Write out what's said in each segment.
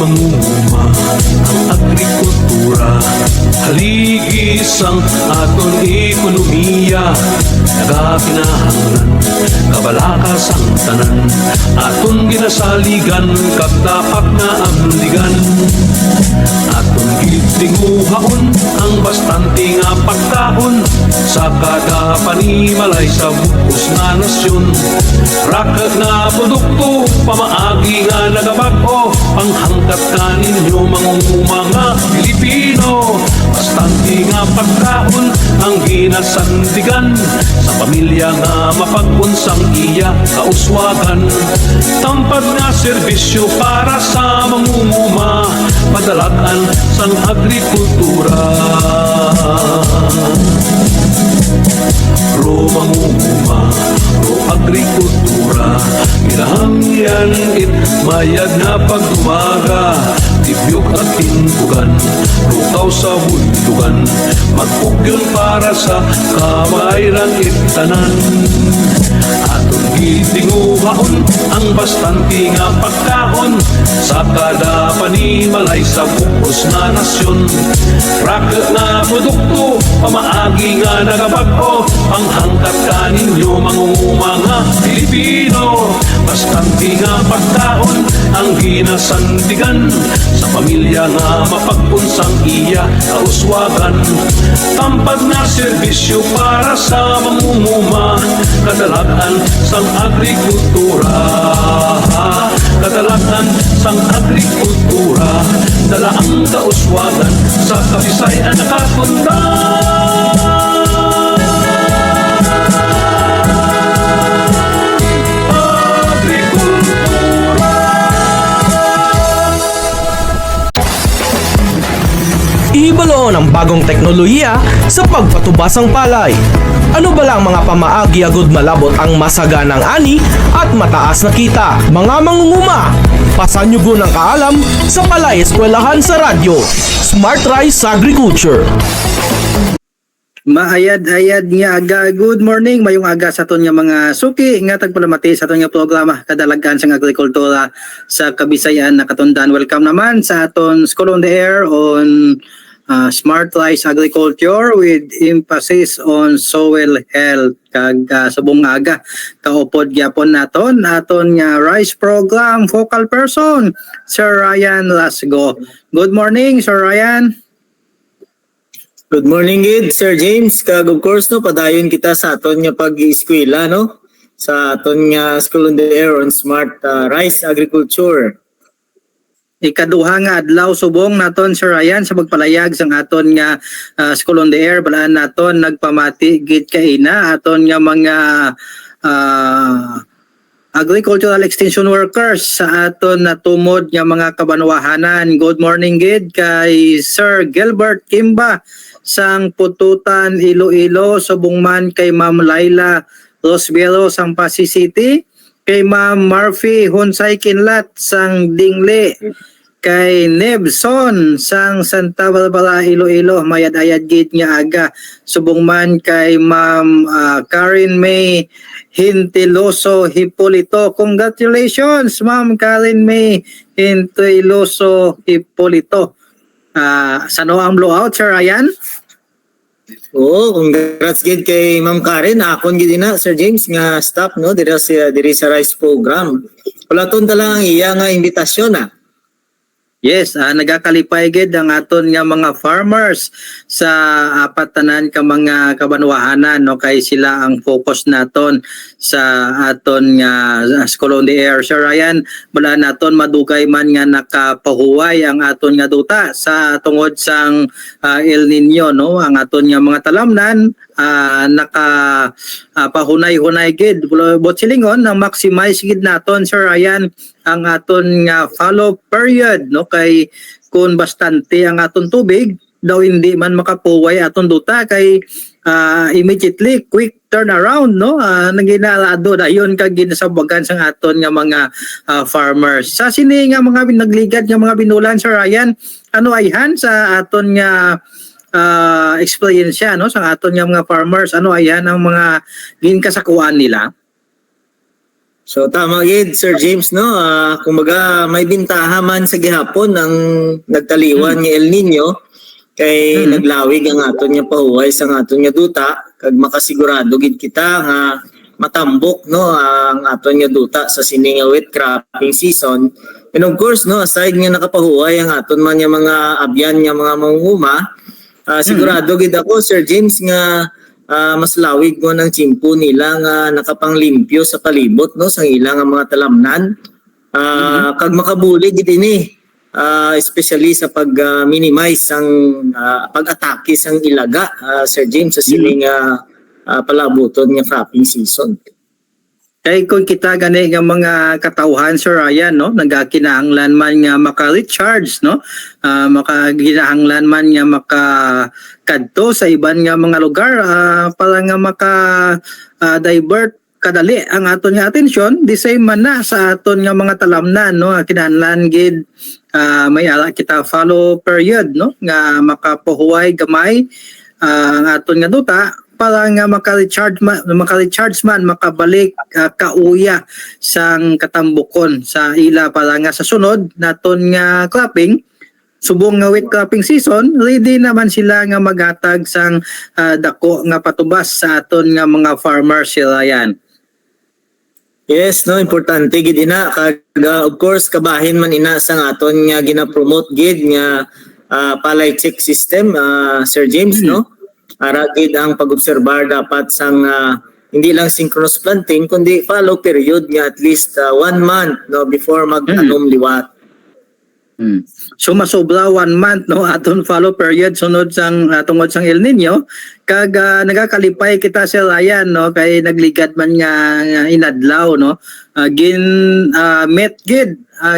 Mangunguma ang agrikultura, haligis ang aton ekonomiya, nagakinahanglan kabalakas ang tanan, aton ginasaligan kag dapat na abluligan. Aton gitinguhaon ang bastante nga pagkaon sa kada panimalay sa bukos nga nasyon. Rakag na produkto pamaagi nga nagabag-o ang hanggat kaninyo mangunguma nga Pilipino. Bastante nga pagkaon ang ginasandigan sa pamilya nga mapag-unsang iya kauswagan. Tampad nga serbisyo para sa mangunguma, padalagan sang agrikultura. Pro mangunguma, pro agrikultura, kinahangyan it mayag na pagdumaga, tibyok at tintugan, lukaw sa bundugan, magpugyon para sa kawairang itanan. Aton gitinguhaon ang bastante nga pagkaon sa kada panimalay sa bukos na nasyon. Raket na produkto pamaagi nga nagabag-o ang hangkat kaninyo mangunguma nga Pilipino. Bastante nga pagkaon ang ginasandigan sa pamilya nga mapag-unsang iya kauswagan. Tampad na serbisyo para sa mangunguma, kadalagan sang agrikultura. Kadalagan sang agrikultura, dala ang kauswagan sa Kabisayan nakapunta. Ihibaloon ang bagong teknolohiya sa pagpatubas ng palay. Ano ba lang mga pamaagi agud malabot ang masaganang ani at mataas na kita? Mga mangunguma, pasanyugo ng kaalam sa Palay Eskwelahan sa Radyo, Smart Rice Agriculture. Maayad-ayad nga aga. Good morning, mayong aga sa aton nga mga suki nga tagpalamati sa aton nga programa kadalagan sa agrikultura sa Kabisayan na katundan. Welcome naman sa aton School on the Air on Smart Rice Agriculture with emphasis on soil health. Kag subong aga kaupod gyapon naton aton nga rice program focal person Sir Ryan Lasgo. Good morning, Sir Ryan. Good morning, Gid, Sir James. Kag of course no, padayon kita sa aton nga pag-eskwela no, sa aton nga School on the Air on Smart Rice Agriculture. Ikaduha nga adlaw subong naton Sir Ryan sa pagpalayag sang aton nga School on the Air. Balaan naton nagpamati gid kaina aton nga mga agricultural extension workers sa aton natumod nga mga kabanwahanan. Good morning gid kay Sir Gilbert Kimba sang Pututan Iloilo, subong man kay Ma'am Laila Rosbero sang Pasig City, kay Ma'am Murphy Hunsay Kinlat sang Dingle, kay Nebson sang Santa Barbara Iloilo, mayad-ayad gid nga aga. Subong man kay Ma'am Karen May Hintiloso Hipolito. Congratulations Ma'am Karen May Hintiloso Hipolito. Sano ang blowout, Sir Ryan? Oo, congrats gid kay Ma'am Karen. Akon gid na Sir James nga staff no diri sa rice program. Ulaton ta lang ang iya nga imbitasyon . Yes, nagakalipay gid ang aton nga mga farmers sa apat tanan ka mga kabanwahanan no, kay sila ang focus naton sa aton nga School on the Air. Sir Ryan, wala naton madugay man nga nakapahuway ang aton nga duta sa tungod sang El Nino no, ang aton nga mga talamnan pahunay-hunay gid. But silingon ang maximize gid naton Sir Ryan ang aton nga follow period no, kay kung bastante ang aton tubig daw hindi man makapuway aton duta kay immediately quick turnaround, no? Nang ginalado na yun kag ginasabagan sa aton nga mga farmers. Sa sini nga mga nagligad nga mga binulan, Sir Ryan, ano ayhan sa aton nga experience, no? Sa aton nga mga farmers, ano ayhan ang mga ginkasakuan nila? So tama gid Sir James, no. Kumbaga may bintaha man sa gihapon ang nagtaliwan ni El Nino kay naglawig ang aton nga pahuway sa aton nga duta kag makasigurado gid kita nga matambok, no, ang aton nga duta sa sini nga wet cropping season. And of course, no, aside nga nakapahuway ang aton man nga mga abyan nga mga mangunguma, sigurado gid ako Sir James nga mas lawig mo ng tsimpo nila nga nakapanglimpyo sa palibot, no, sa ilang mga talamnan. Kag makabuli gid ini, especially sa pag-minimize ang pag-atake sang ilaga, Sir James, sa siling palabuton nga cropping season. Kay kung kita gani nga mga katawhan, Sir Ryan, no, nagakinahanglan man nga maka-recharge, no, makaginahanglan man nga makakadto sa iban nga mga lugar para nga maka-divert kadali ang aton nga atensyon, di same man na sa aton nga mga talamnan, no, kinahanglan gid may ala kita follow period, no, nga makapuhuway gamay ang aton nga duta para nga maka-recharge man makabalik kauya sang katambukon sa ila para nga sa sunod naton nga cropping, subong nga wet cropping season, ready naman sila nga maghatag sang dako nga patubas sa aton nga mga farmers, sila yan. Yes, no, importante gid ina kag of course kabahin man ina sang aton nga gina-promote gid nga palay check system, Sir James, no. Ara gid ang pag-obserbar dapat sang hindi lang synchronous planting kundi follow period nga at least 1 month, no, before mag-anom liwat. So masobra 1 month, no, aton follow period sunod sang tungod sang El Nino kag nagakalipay kita sa Ryan, no, kay nagligad man nga inadlaw, no, gin met gid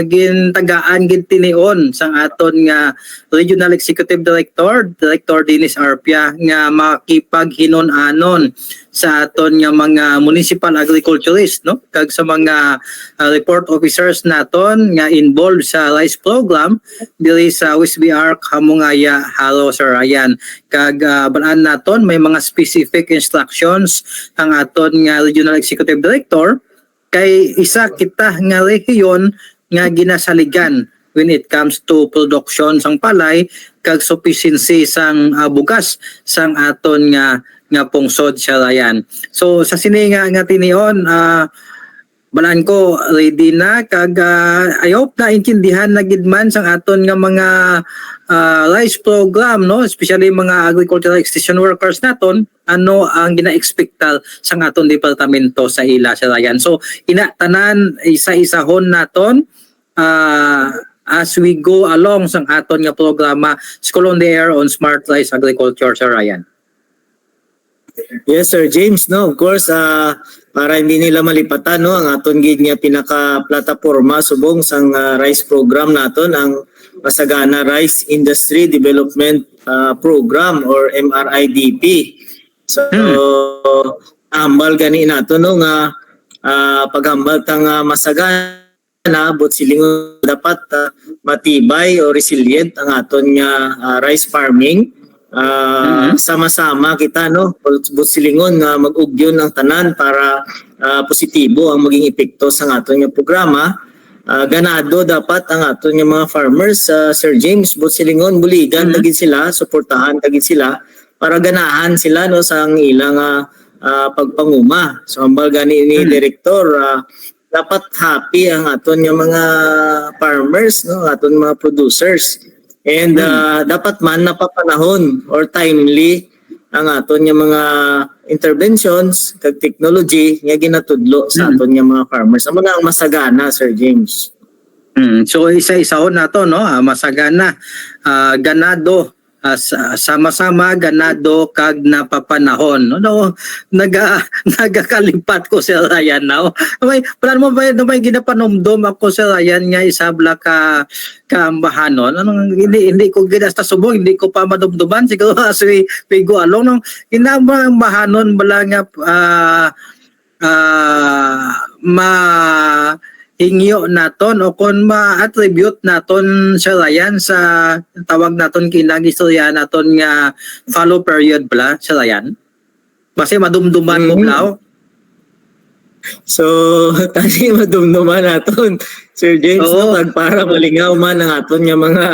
gin tagaan gid tinion sang aton nga Regional Executive Director Dennis Arpia nga makipaghinon-anon sa aton nga mga municipal agriculturist, no, kag sa mga report officers naton nga involved sa rice program diri sa WSBR Kamungaya, Haro, Sir Ryan. Kag balaan naton may mga specific instructions ang aton nga Regional Executive Director kay isa kita nga rehiyon nga ginasaligan when it comes to production sang palay kag sufficiency sang bugas sang aton nga pungsod, sa Ryan. So sa sini nga tinion, balaan ko ready na kag I hope na intindihan na gid man sang aton nga mga rice program, no, especially mga agricultural extension workers naton ano ang gina-expectal sang aton departamento sa ila, sa Ryan. So ina tanan isa-isahon naton as we go along sang aton nga programa School on the Air on Smart Rice Agriculture, Sir Ryan. Yes, Sir James, no, of course, para hindi nila malipatan, no, ang aton gid nga pinaka-plataporma subong sang rice program naton, ang Masagana Rice Industry Development Program or MRIDP. So hambal gani nato, no, nga paghambal tang masagana but silingon dapat matibay o resilient ang aton nga rice farming. Sama-sama kita, no, silingon nga mag-ugyon ang tanan para positibo ang maging epekto sa aton nga programa. Ganado dapat ang aton nga mga farmers, Sir James, silingon buligan tagid sila, suportahan tagid sila para ganahan sila, no, sa ilang pagpanguma. So ambal gani ni Director, dapat happy ang aton nga mga farmers, no, aton mga producers. And dapat man napapanahon or timely ang aton nga mga interventions kag technology nga ginatudlo sa aton nga mga farmers. Amo na ang masagana, Sir James. So isa-isahon nato, no, masagana, ganado sama-sama ganado kag napapanahon no nagakalipat ko Sir Ryan now may plan mo ba may ginapanomdom ako Sir Ryan nga isabla ka kaambahanon hindi ko ginasta subong hindi ko pa madumduman siguro as we go along no inambahanon bala nga hingyo naton o kung ma-attribute naton sa Ryan sa tawag naton kinang istorya naton nga follow period bala sa Ryan base madumduman mo blaw. So, tani madumduman naton Sir James no para malingaw man ang aton nga mga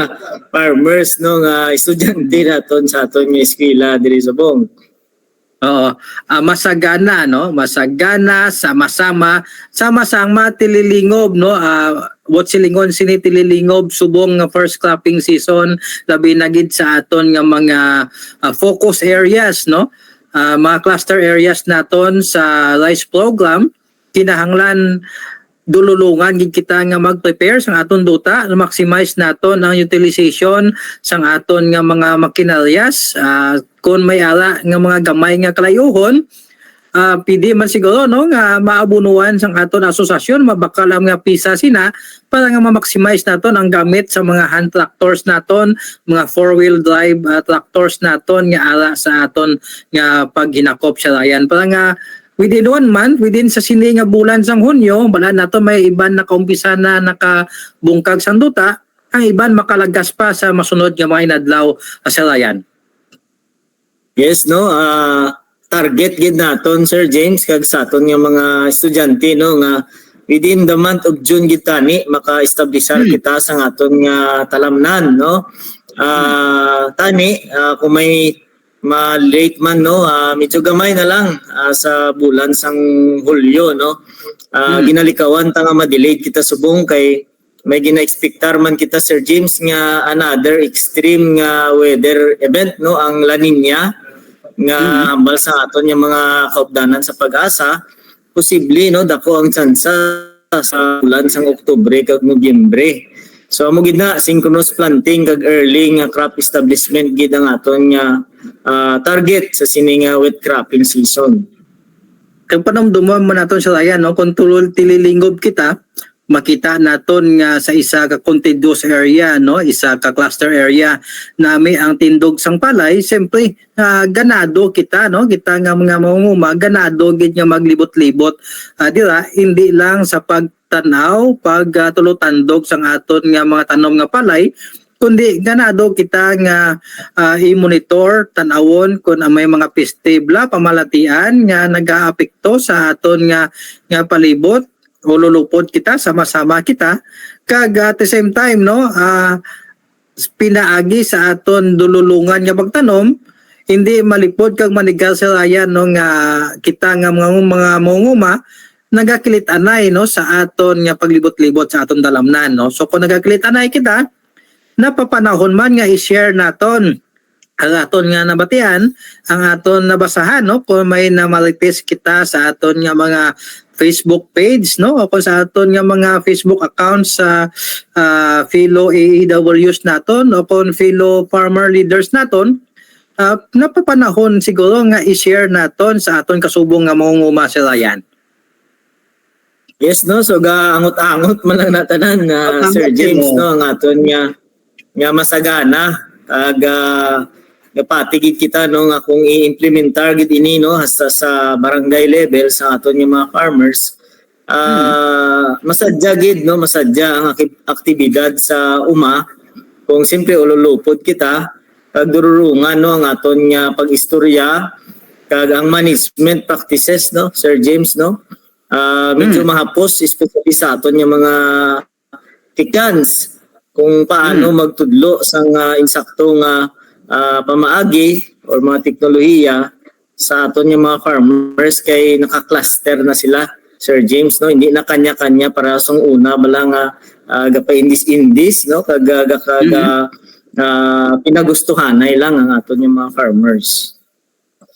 farmers no nga estudyante naton sa aton nga eskwela diri sa Bong. Oo, masagana no, masagana sama-sama tililingob no, what silingon sini tililingob subong nga first cropping season labi na gid sa aton nga mga focus areas no, mga cluster areas naton sa rice program kinahanglan dululungan gid kita nga mag-prepare sang aton duta na maximize naton ang utilization sang aton nga mga makinaryas kung may ala nga mga gamay nga kalayuhon pwede man siguro no nga maabunuan sang aton asosasyon mabakal ang nga pisa sina para nga ma-maximize naton ang gamit sa mga hand tractors naton mga four-wheel drive tractors naton nga ala sa aton nga paghinakop sa Ryan para nga within 1 month, within sa sini nga bulan sang Hunyo, bala nato may iban na kaumpisa na nakabungkag sang duta, ang iban makalagas pa sa masunod nga mga inadlaw sa Ryan. Yes no, target gid naton Sir James kag sa aton nga mga estudyante no nga within the month of June gid tani maka-establishar kita sa aton nga talamnan no. Tani kung may ma-late man no medyo gamay na lang sa bulan sang Hulyo no ginalikawan ta nga ma-delayed kita subong kay may gina-expectar man kita Sir James nga another extreme nga weather event no ang La Nina nga hambal sa aton nga mga kaupdanan sa pag-asa posible no dako ang tsansa sa bulan sang Oktubre kag Nobyembre. So amo gid na synchronous planting kag early nga crop establishment gid ang aton nga target sa sini nga wet cropping season. Kung panamduman mo naton sa Ryan no kung tililingob kita makita naton nga sa isa ka contiguous area no isa ka cluster area nami ang tindog sang palay siyempre ganado kita no kita nga mga mangunguma ganado gid nga maglibot-libot dira hindi lang sa pagtanaw pagtulotandog sang aton nga mga tanom nga palay kundi ganado kita nga i-monitor tanawon kung may mga pestibla pamalatian nga nagaapekto sa aton nga palibot o lulupod kita sama-sama kita kag at the same time no pinaagi sa aton dululungan nga pagtanom hindi malipod kag manigal sa Ryan no nga kita nga mga mangunguma nagakilit anay no sa aton nga paglibot-libot sa aton dalamnan no so kung nagakilit anay kita napapanahon man nga i-share naton ang aton nga nabatian ang aton nabasahan no kung may namalitis kita sa aton nga mga Facebook page no o kung sa aton nga mga Facebook accounts sa fellow AEWs naton o kung fellow farmer leaders naton napapanahon siguro nga i-share naton sa aton kasubong nga mangunguma sa Ryan. Yes no so gaangot-angot man lang natanan Sir James no ang aton nga masagana kag patigid kita no nga kung i-implementar gid ini no hasta sa barangay level sa aton nga mga farmers masadya gid no masadya ang aktibidad sa uma kung simple ululupod kita kag dururungan no ang aton nga pag-istorya kag ang management practices no Sir James no medyo mahapos especially sa aton nga mga tikans kung paano magtudlo sang insaktong pamaagi or mga teknolohiya sa aton yung mga farmers kay naka-cluster na sila Sir James no hindi na kanya-kanya para sa una bala nga gapa-indis no kag pinagustuhanay lang ang aton yung mga farmers.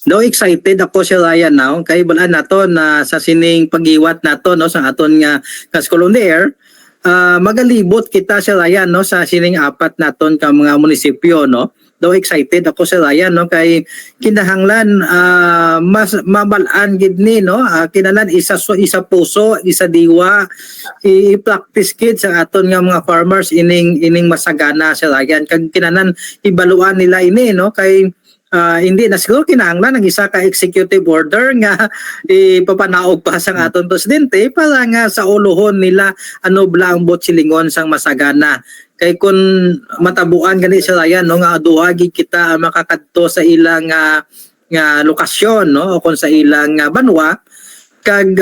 No excited ako si Ryan now kay balaan naton na sa sining pagiwat naton no sa aton nga School on the Air magalibot kita si Ryan no sa sining apat naton ka mga munisipyo no daw excited ako sa Ryan no kay kinahanglan mas mabalaan gid ni no kinahanglan isa puso isa diwa i-practice gid sa aton nga mga farmers ining masagana sa Ryan kag kinahanglan ibaluan nila ini no kay hindi na siguro kinahanglan ng isa ka executive order nga ipapanaog pa sang aton presidente para nga sa uluhon nila ano bla ang botsilingon sang masagana. Kay kung matabuan gani sa Ryan no nga aduhagi kita makakadto sa ilang nga lokasyon no o kung sa ilang banwa kag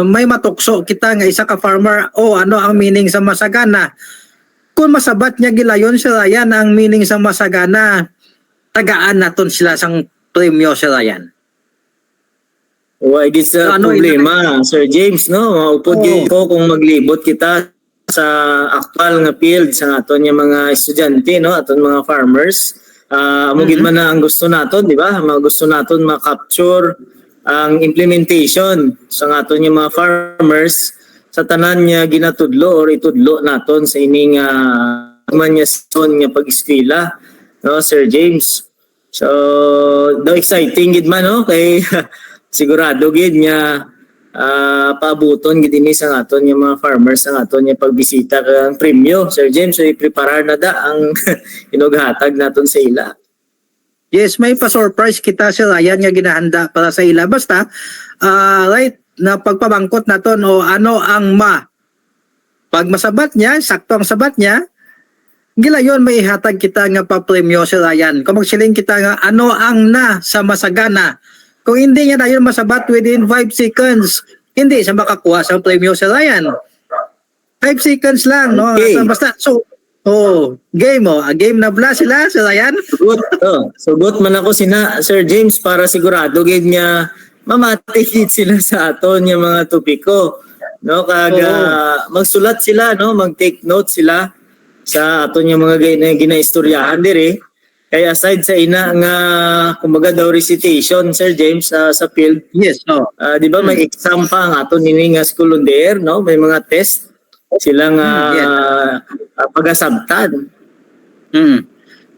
may matukso kita nga isa ka farmer ano ang meaning sa masagana. Kung masabat niya gilayon sa Ryan ang meaning sa masagana tagaan naton sila sang premyo sa Ryan. Why this problema, Sir James, no? Maupod ko kung maglibot kita sa aktual nga field sa aton nga mga estudyante, no? Aton mga farmers. Mugid man na ang gusto naton, di ba? Mga gusto naton ma-capture ang implementation sa aton nga mga farmers sa tanan nga ginatudlo or itudlo naton sa ining manyasyon nga pag-eskwela. No, Sir James. So, daw exciting gid man no kay sigurado gid nga paabuton gid ini sa aton nga mga farmers sa aton nga pagbisita kang premyo. Sir James, so i-prepare na da ang inughatag naton sa ila. Yes, may pa-surprise kita sa Ryan nga ginahanda para sa ila basta right na pagpabangkot naton o ano ang pag masabat niya, sakto ang sabat niya gilayon may ihatag kita nga pa-premyo sa Ryan. Kung magsiling kita nga ano ang sa masagana. Kung hindi niya dayon masabat within 5 seconds, hindi siya makakuha sa premyo sa Ryan. 5 seconds lang, no? Okay. Basta, game game na bla sila sa Ryan. Sugot man ako Sir James para sigurado gid nga mamatikit sila sa aton nga mga topiko. No, kag magsulat sila, no, mag-take note sila sa aton yung mga ginaistoryahan diri kaya aside sa ina nga kumbaga daw recitation Sir James sa field yes no di ba may exam pa ang aton nini nga school on the air no may mga test silang pagasabtan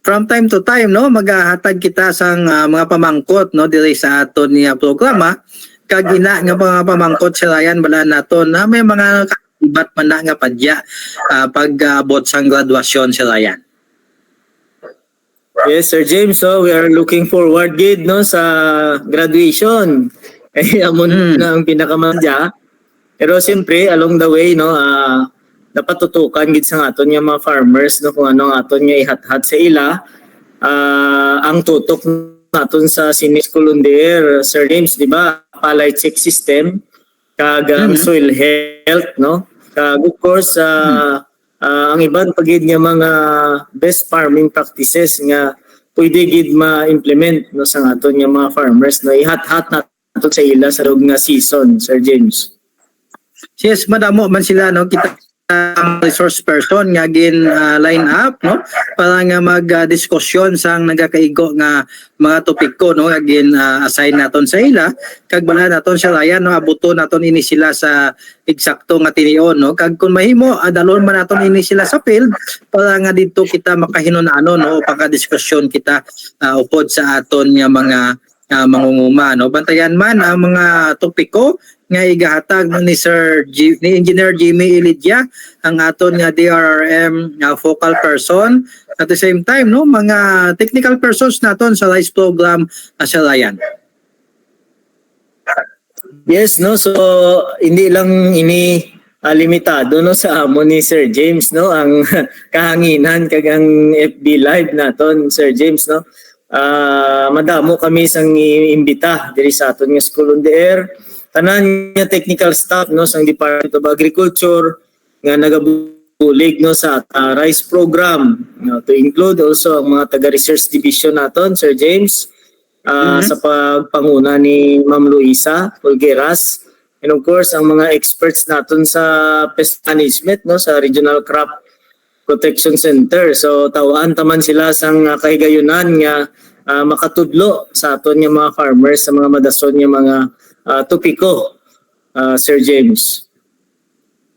from time to time no maghahatag kita sang mga pamangkot no diri sa aton niya programa kag ina nga mga pamangkot sa Ryan bala naton na may mga iba't man na nga padya pag-abot sang graduasyon sa Ryan. Yes, Sir James, so we are looking forward gid no sa graduation. Kaya amon na ang pinakamadya. Pero siyempre along the way no dapat tutukan gid sa aton nga mga farmers no kung ano ang aton nga ihathat sa ila ang tutok naton sa senior school on the air Sir James, di ba? Palay check system kag soil health no kag of course ang iban pagid nga mga best farming practices nga pwede gid ma-implement no sa aton nga mga farmers no ihat-hat nato sa ila sa rog nga season Sir James. Yes, madamo man sila no kita resource person nga gin line up no para nga mag-diskusyon sang nagakaigo nga mga topiko no nga gin assign naton sa ila kag bala naton sa Ryan no abuto naton ini sila sa eksakto nga tinion no kag kun mahimo adalon man naton ini sila sa field para nga didto kita makahinon-ano no pagka-diskusyon kita upod sa aton nga mga mangunguma no bantayan man ang mga topiko nga igahatag ni ni Engineer Jimmy Ilidia ang aton nga DRRM focal person at the same time no mga technical persons naton sa RICE program sa Ryan. Yes no so hindi lang ini limitado no sa amo ni Sir James no ang kahanginan kag ang FB live naton Sir James no madamo kami sang iimbita diri sa aton nga school on the air tanan nga technical staff no sang Department of Agriculture nga nagabulig no sa RICE program no, to include also ang mga taga research division naton Sir James sa pagpanguna ni Ma'am Luisa Fulgueras and of course ang mga experts naton sa pest management no sa Regional Crop Protection Center so tawaan taman sila sang kahigayunan nga makatudlo sa aton nga mga farmers sa mga madason nga mga topiko, Sir James.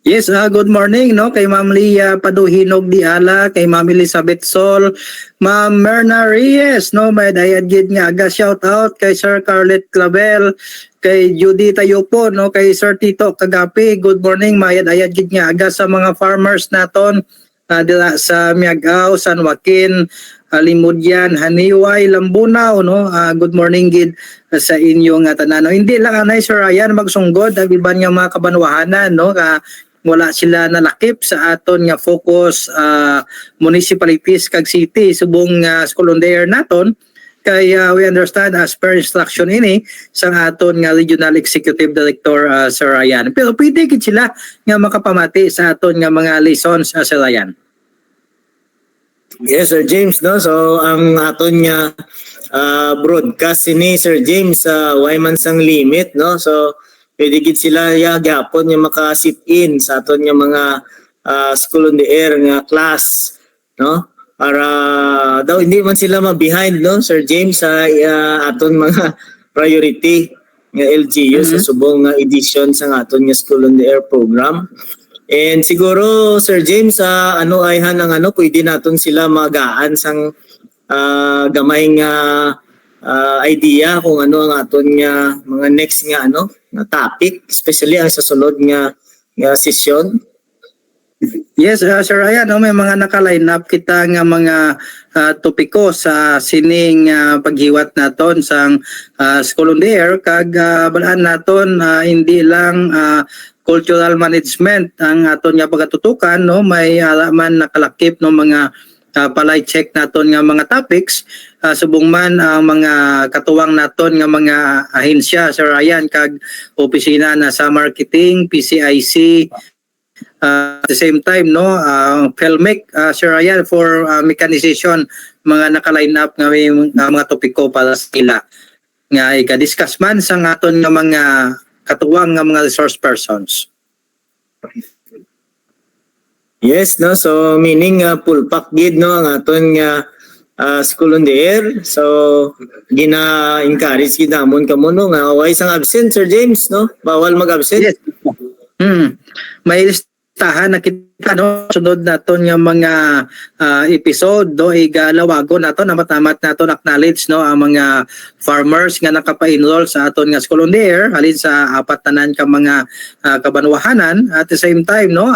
Yes, good morning no kay Ma'am Lia Paduhinog Diala, kay Ma'am Elizabeth Sol, Ma'am Merna Reyes no, may dayad gid nga aga shout out kay Sir Carlet Clavel, kay Judy Tayopo no, kay Sir Tito Kagapi. Good morning, may dayad gid nga aga sa mga farmers naton dila sa Miagao, San Joaquin, Limudyan, Haniway, Lambunaw no. Good morning gid sa inyong tanan. No, hindi lang anay Sir Ryan magsunggod ang iban nga mga kabanwahanan no, wala sila nalakip sa aton nga focus municipalities kag city subong school on the air naton. Kaya we understand as per instruction ini sa aton nga Regional Executive Director Sir Ryan. Pero pwede gid sila nga makapamati sa aton nga mga lessons Sir Ryan. Yes, Sir James, no? So, ang aton nga broadcast ni Sir James sa Wayman sang limit, no? So, pwede gid sila gyapon nga maka-sit in sa aton nga mga school on the air nga class, no? Para daw hindi man sila ma-behind, no? Sir James sa aton mga priority nga LGU sa subong nga edition sa aton nga school on the air program. And siguro Sir James ano ayhan ang pwede naton sila magaan sang gamay nga idea kung ano ang aton nga mga next nga nga topic, especially ang sa sulod nga session. Yes, Sir Ryan, may mga naka-line up kita nga mga topiko sa sining paghiwat naton sang school on the air kag balaan naton hindi lang cultural management ang aton nga pagatutukan no, may man nakalakip no mga palay check naton nga mga topics subong man ang mga katuwang naton nga mga ahensya Sir Ryan kag opisina na sa marketing, PCIC, at the same time no Pelmec Sir Ryan for mechanization, mga naka-line up nga may mga topiko para sa ila nga i-discuss man sa aton nga mga katuwang nga mga resource persons. Yes, no? So, meaning full pack gid, no? Ang aton nga school on the air. So, gina-encourage gid namon kamo no nga why sang absent, Sir James, no? Bawal mag-absent. Yes. May listahan na kita no, sunod naton nga mga episode do igalawago naton amat-amat naton acknowledge no ang mga farmers nga nakapa-enroll sa aton nga school on the air halin sa apat tanan ka mga kabanwahanan. At the same time no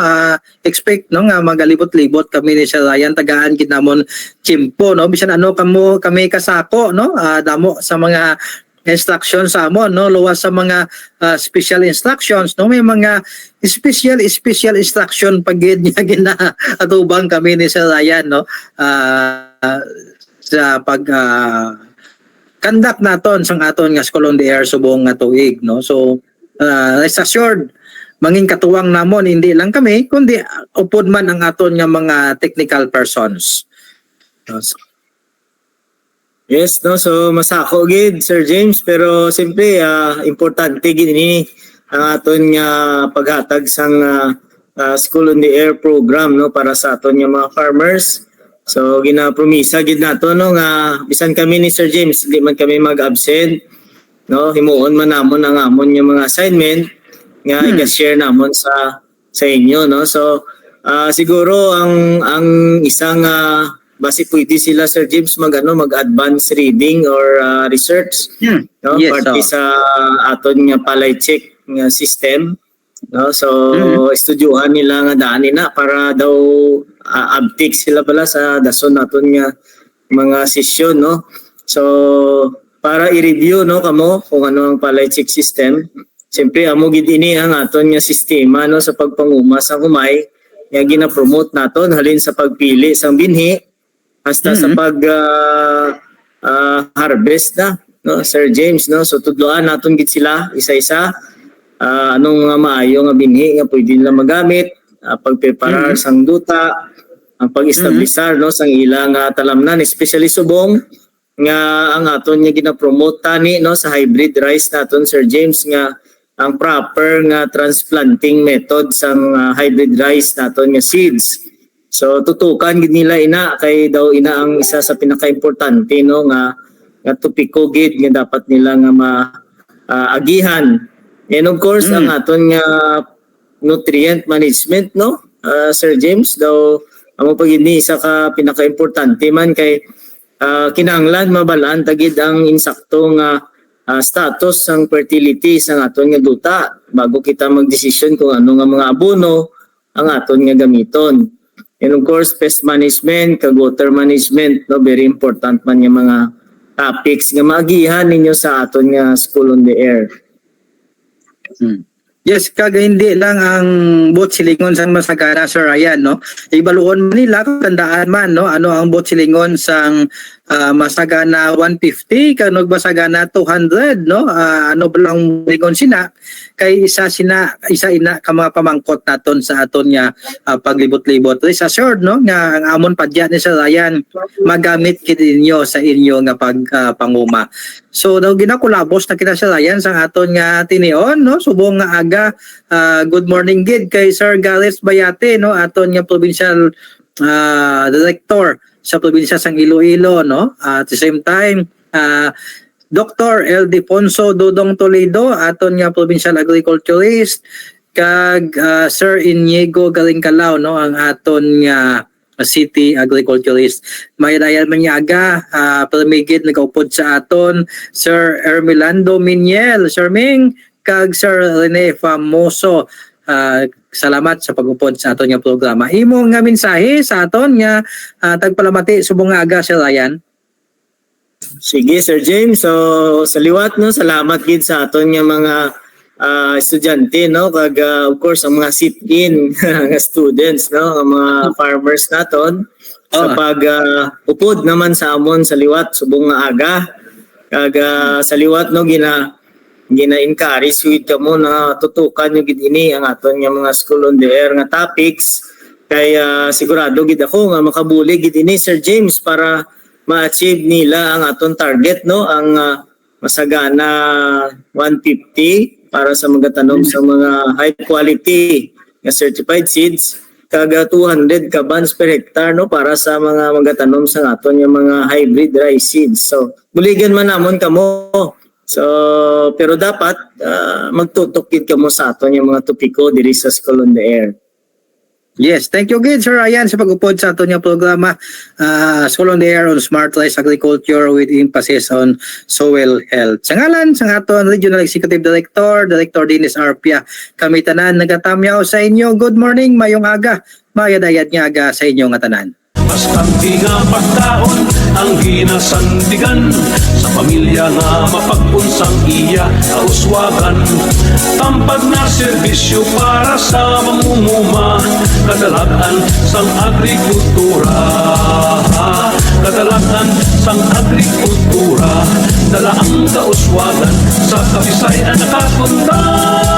expect no nga magalibot-libot kami ni Sir Ryan tagaan gid namon chimpo no bisan ano kami kasako no damo sa mga instructions sa amon no, luwas sa mga special instructions no, may mga special instruction pagid niya ginaatubang kami ni Sir Ryan no sa pag conduct naton sang aton nga school on the air subong nga tuig no. So rest assured manging katuwang namon hindi lang kami kundi upod man ang aton nga mga technical persons. Yes, no? So, masako gid, Sir James. Pero, siyempre, importante gid ini ang aton nga paghatag sang School on the Air program, no? Para sa aton nga mga farmers. So, ginapromisa gid nato, no? Nga, bisan kami ni Sir James, hindi man kami mag-absent. No? Himuon man namon ang amon nga mga assignment nga i-share namon sa inyo, no? So, siguro, ang isang basi pwede sila Sir James mag-advance reading or research no yes, parte sa aton nga palay check nga system no. So estudyuhan nila nga daan na para daw uptake sila pala sa dason naton nga mga session no. So para i-review no kamo kung ano ang palay check system. Siyempre amo gid ini ang aton nga sistema no sa pagpanguma sa humay nga gina-promote naton halin sa pagpili sang binhi hasta sa pag harvest na no Sir James no. So tudloan naton gid sila isa-isa anong mga maayo nga binhi nga pwede nila magamit pagpreparar sang duta ang pag-establisar no sang ilang talamnan especially subong nga ang aton nga gina-promote tani no sa hybrid rice naton Sir James nga ang proper nga transplanting method sang hybrid rice naton nga seeds. So tutukan gid nila ina kay daw ina ang isa sa pinaka-importante no nga topiko gid nga dapat nila nga maagihan. And of course ang aton nga nutrient management, no? Sir James, daw amo pagini isa ka pinaka-importante man kay kinahanglan mabalaan tagid ang insaktong status ng fertility sa aton nga duta bago kita magdesisyon kung ano nga mga abono ang aton nga gamiton. And of course, pest management, water management, no, very important man yung mga topics nga maagihan ninyo sa aton nga School on the Air. Yes, kaga hindi lang ang boat silingon sa masagana, Sir Ryan, no? Ibaluon man nila kung tandaan man, no? Ano ang boat silingon sang masagana 150, kag nagbasagana 200, no? Ano ba lang silingon sina? Kay isa ina ka mga pamangkot naton sa aton nga paglibot-libot. Rest assured, no? Nga ang amon padya ni Sir Ryan magamit kid ninyo sa inyo nga panguma. So daw ginakulabos na kita Sir Ryan sa aton nga tinion, no? Subong nga aga good morning gid kay Sir Gareth Bayate, no? Aton nga provincial director sa probinsya sang Iloilo, no? At the same time Dr. Eldefonso Dodong Toledo, aton nga provincial agriculturist, kag Sir Inigo Galingcalao, no, ang aton nga city agriculturist. May dayan man aga permigid nagaupod sa aton Sir Ermelando Miniel, Sir Ming, kag Sir Rene Famoso. Salamat sa pag-upod sa aton nga programa. Imo nga mensahe sa aton nga tagpalamati subong nga aga Sir Ryan. Sige, Sir James. So, sa liwat, no, salamat gid sa aton nga mga estudyante, no, kag of course ang mga sit-in nga students, no, ang mga farmers naton sa pag-upod naman sa amon sa liwat subong nga aga. Kag sa liwat, no, gina-encourage gid kamo na tutukan yung gid ini ang aton nga mga School on the Air nga topics. Kaya sigurado gid ako nga makabuli gid ini, Sir James, para ma-achieve nila ang aton target, no, ang masagana 150 para sa mga tanom sa mga high quality nga certified seeds, kaga 200 ka buns per hectare, no, para sa mga tanom sa aton nga mga hybrid rice seeds. So buligan man namon kamo. So pero dapat magtutukid kamo sa aton nga mga topiko diri sa School on the Air. Yes, thank you again Sir Ryan sa pag-upod sa aton nga programa School on the Air on Smart Rice Agriculture with emphasis on soil health. Sa ngalan sa aton Regional Executive Director, Director Dennis Arpia, kami tanan nagatamyaw sa inyo. Good morning, mayong aga, mayadayad nga aga sa inyo nga tanan. Mas kanti nga pagkaon ang ginasandigan sa pamilya nga mapagpunsang iya kauswagan. Tampag na serbisyo para sa mamumuma, kadalagan sang agrikultura. Kadalagan sang agrikultura, dala ang kauswagan sa Kabisayan nakakundang.